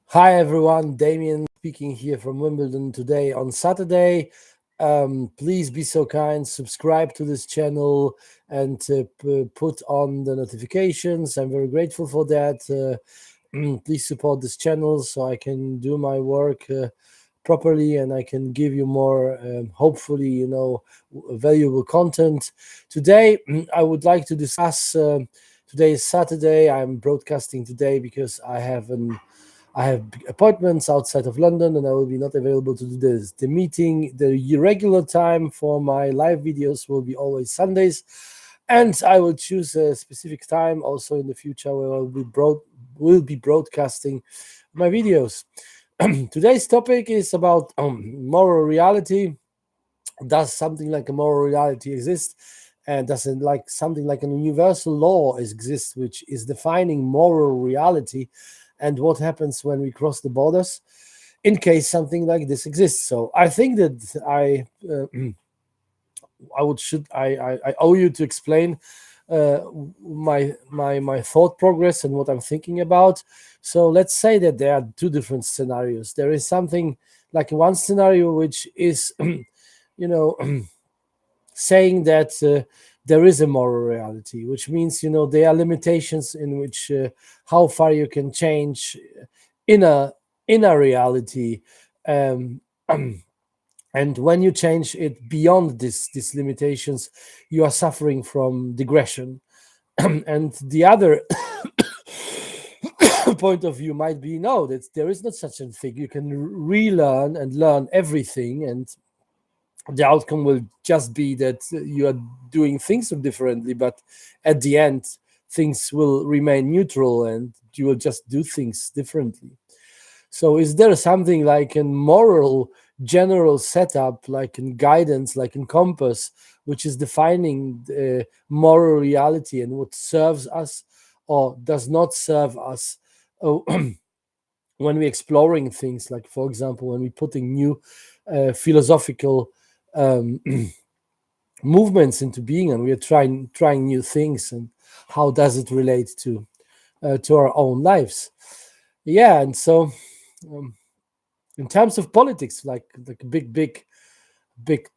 Hi everyone, Damien speaking here from Wimbledon today on Saturday. Please be so kind, subscribe to this channel and put on the notifications. I'm very grateful for that. Please support this channel so I can do my work properly and I can give you more, hopefully, valuable content. Today, I would like to discuss. Today is Saturday. I'm broadcasting today because I have appointments outside of London and I will be not available to do this. The meeting, the regular time for my live videos will be always Sundays. And I will choose a specific time also in the future where I will be broadcasting my videos. Today's topic is about moral reality. Does something like a moral reality exist? And does it like something like an universal law exist, which is defining moral reality? And what happens when we cross the borders in case something like this exists? So I think that I owe you to explain my thought progress and what I'm thinking about. So let's say that there are two different scenarios. There is something like one scenario which is saying that there is a moral reality, which means there are limitations in which how far you can change in a reality, um, and when you change it beyond these limitations, you are suffering from digression. And the other point of view might be no, that there is not such a thing. You can relearn and learn everything, and the outcome will just be that you are doing things differently, but at the end things will remain neutral and you will just do things differently. So is there something like a moral general setup, like in guidance, like in compass, which is defining moral reality and what serves us or does not serve us? Oh, when we're exploring things, like for example when we're putting new philosophical um, movements into being and we are trying new things, and how does it relate to our own lives? Yeah. And so um, in terms of politics, like a big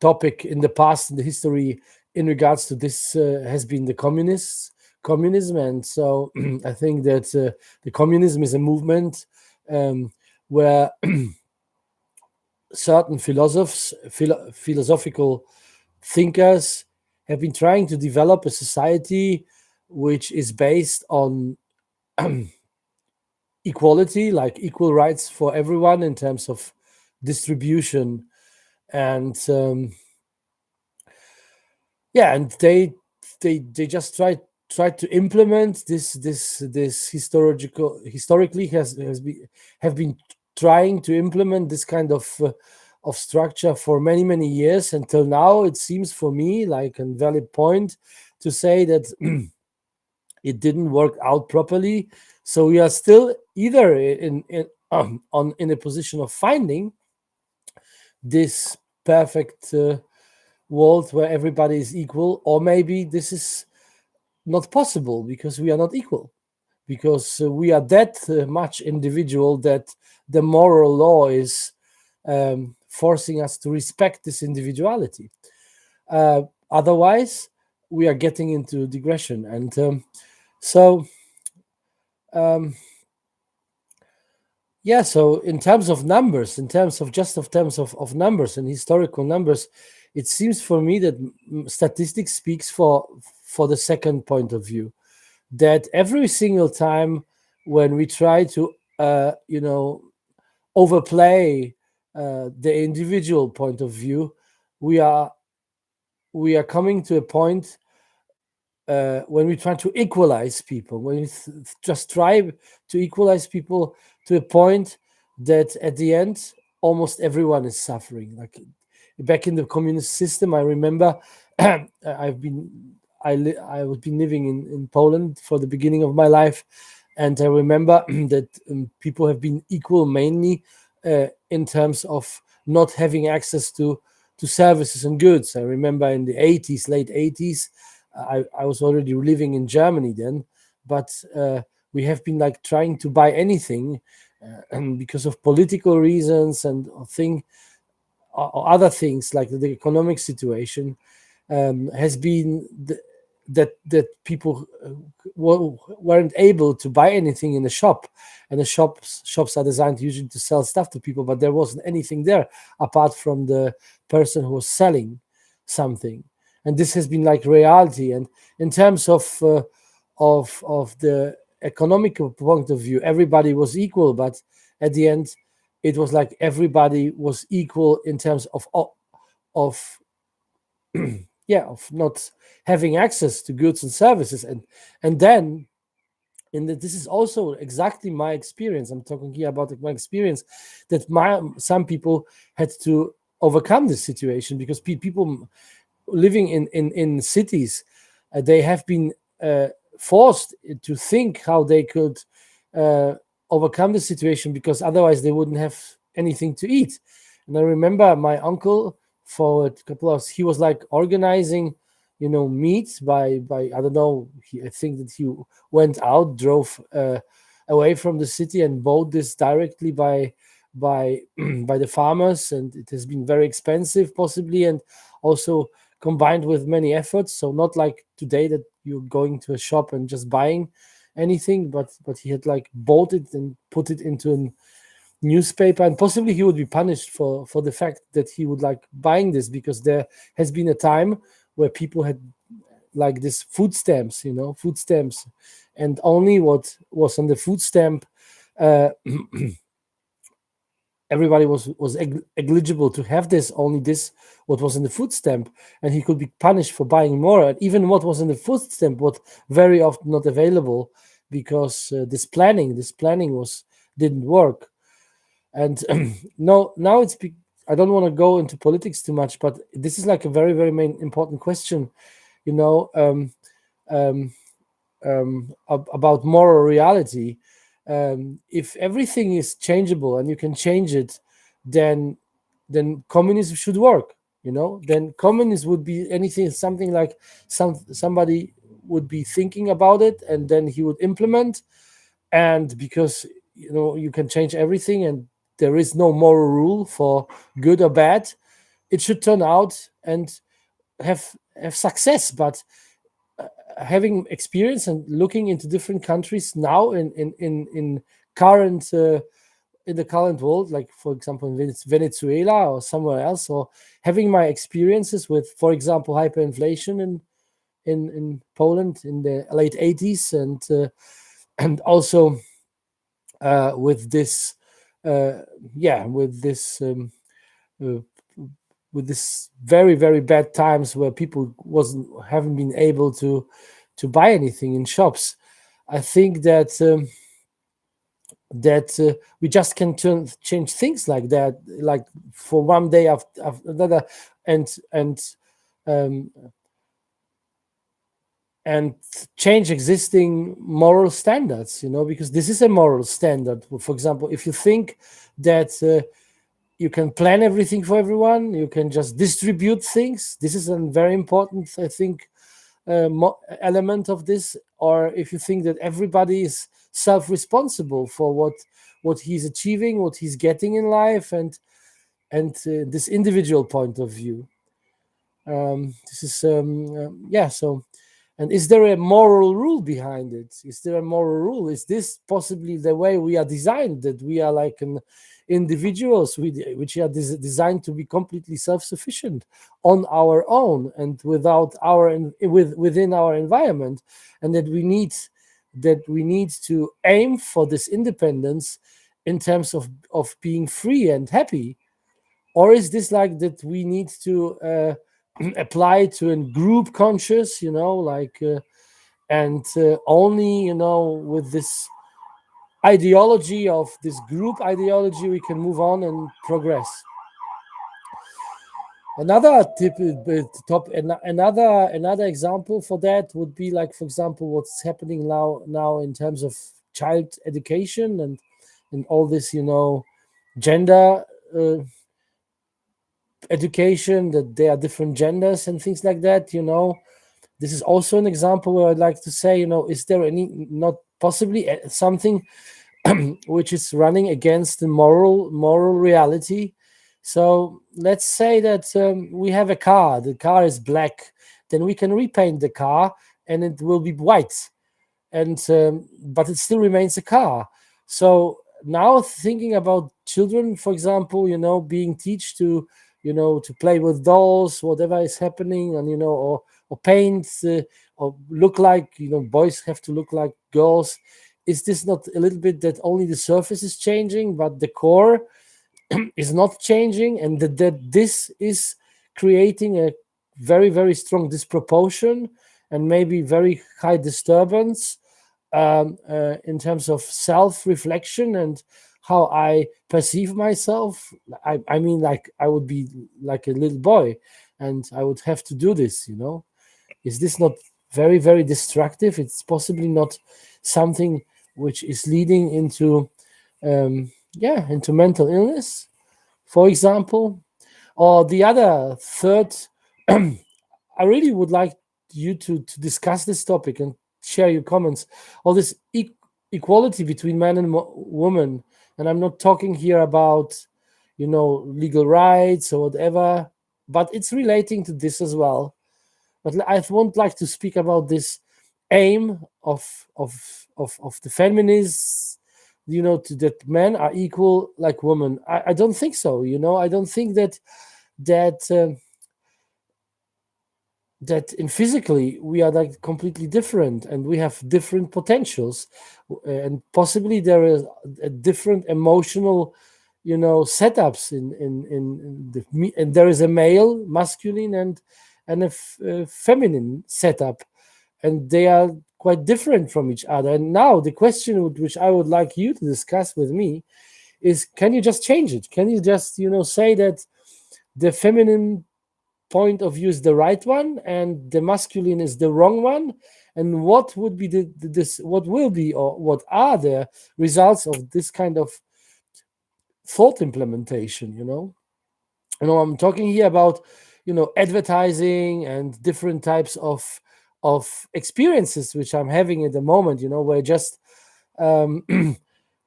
topic in the past, in the history, in regards to this has been the communism. And so I think that the communism is a movement where certain philosophical thinkers have been trying to develop a society which is based on equality, like equal rights for everyone in terms of distribution. And yeah, and they just tried to implement this historically has been have been trying to implement this kind of structure for many years, until now it seems for me like a valid point to say that it didn't work out properly. So we are still either in a position of finding this perfect world where everybody is equal, or maybe this is not possible because we are not equal, because we are that much individual that the moral law is forcing us to respect this individuality. Otherwise we are getting into digression. And so um, yeah, so in terms of numbers, in terms of numbers and historical numbers, it seems for me that statistics speaks for the second point of view, that every single time when we try to overplay the individual point of view, we are coming to a point when we try to equalize people, when we just try to equalize people to a point that at the end almost everyone is suffering. Like back in the communist system, I remember I've been living in Poland for the beginning of my life, and I remember that people have been equal mainly in terms of not having access to services and goods. I remember in the 80s, late 80s, I was already living in Germany then, but we have been like trying to buy anything, and because of political reasons and or other things like the economic situation, has been that people weren't able to buy anything in the shop, and the shops are designed usually to sell stuff to people, but there wasn't anything there apart from the person who was selling something. And this has been like reality. And in terms of the economical point of view, everybody was equal, but at the end it was like everybody was equal in terms of yeah, of not having access to goods and services. And then this is also exactly my experience. I'm talking here about my experience, that some people had to overcome this situation, because people living in cities, they have been forced to think how they could overcome the situation, because otherwise they wouldn't have anything to eat. And I remember my uncle, for a couple of, he was like organizing, meat by I don't know, I think that he went out, drove away from the city and bought this directly by by the farmers, and it has been very expensive possibly, and also combined with many efforts. So not like today that you're going to a shop and just buying anything, but he had like bought it and put it into a newspaper, and possibly he would be punished for the fact that he would like buying this, because there has been a time where people had like this food stamps, food stamps, and only what was on the food stamp, uh, everybody was eligible to have this, only this what was in the food stamp, and he could be punished for buying more. And even what was in the food stamp was very often not available, because this planning was didn't work. And no, now I don't want to go into politics too much, but this is like a very, very main important question, about moral reality. If everything is changeable and you can change it, then communism should work. Then communism would be anything, something like somebody would be thinking about it, and then he would implement. And because you can change everything, and there is no moral rule for good or bad, it should turn out and have success. But having experience and looking into different countries now in current in the current world, like for example in Venezuela or somewhere else, or having my experiences with, for example, hyperinflation in Poland in the late 80s, and also with this with this uh, with this very, very bad times where people haven't been able to buy anything in shops. I think that we just can change things like that, like for one day after another, and um, and change existing moral standards, because this is a moral standard. For example, if you think that you can plan everything for everyone, you can just distribute things. This is a very important, I think, element of this. Or if you think that everybody is self-responsible for what he's achieving, what he's getting in life, and this individual point of view. This is so. And is there a moral rule behind it? Is there a moral rule? Is this possibly the way we are designed, that we are like an individuals which are designed to be completely self-sufficient on our own and within our environment, and that we need to aim for this independence in terms of being free and happy? Or is this like that we need to apply to a group conscious, and only with this ideology of this group ideology we can move on and progress? Another another example for that would be, like, for example, what's happening now in terms of child education and all this gender education, that there are different genders and things like that. This is also an example where I'd like to say, is there any, not possibly something which is running against the moral reality. So let's say that we have a car. The car is black. Then we can repaint the car, and it will be white. And but it still remains a car. So now thinking about children, for example, being teach to to play with dolls, whatever is happening, and or paint, or look like boys have to look like girls. Is this not a little bit that only the surface is changing, but the core is not changing, and that this is creating a very, very strong disproportion and maybe very high disturbance in terms of self-reflection and how I perceive myself. I mean, like I would be like a little boy, and I would have to do this. Is this not very, very destructive? It's possibly not something which is leading into into mental illness, for example. Or the other third, I really would like you to discuss this topic and share your comments. All this equality between man and woman, and I'm not talking here about legal rights or whatever, but it's relating to this as well. But I won't like to speak about this aim of the feminists, that men are equal like women. I don't think so. I don't think that that in physically we are like completely different, and we have different potentials, and possibly there is a different emotional setups in the, and there is a male masculine and a feminine setup, and they are quite different from each other. And now the question which I would like you to discuss with me is, can you just change it? Can you just say that the feminine point of view is the right one and the masculine is the wrong one? And what would be what will be, or what are the results of this kind of thought implementation? I'm talking here about advertising and different types of experiences which I'm having at the moment, where just um,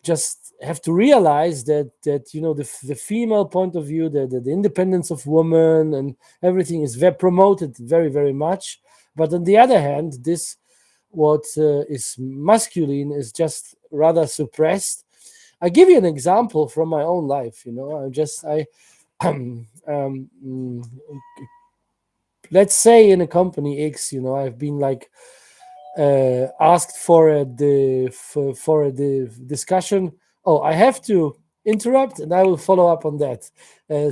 just have to realize that the female point of view, the independence of women and everything is very promoted very, very much. But on the other hand, this what is masculine is just rather suppressed. I give you an example from my own life. I let's say in a company X, I've been like asked for the discussion. Oh, I have to interrupt, and I will follow up on that.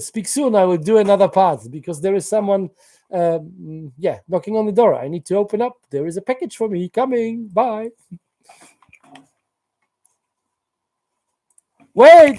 Speak soon. I will do another part because there is someone, knocking on the door. I need to open up. There is a package for me coming. Bye. Wait.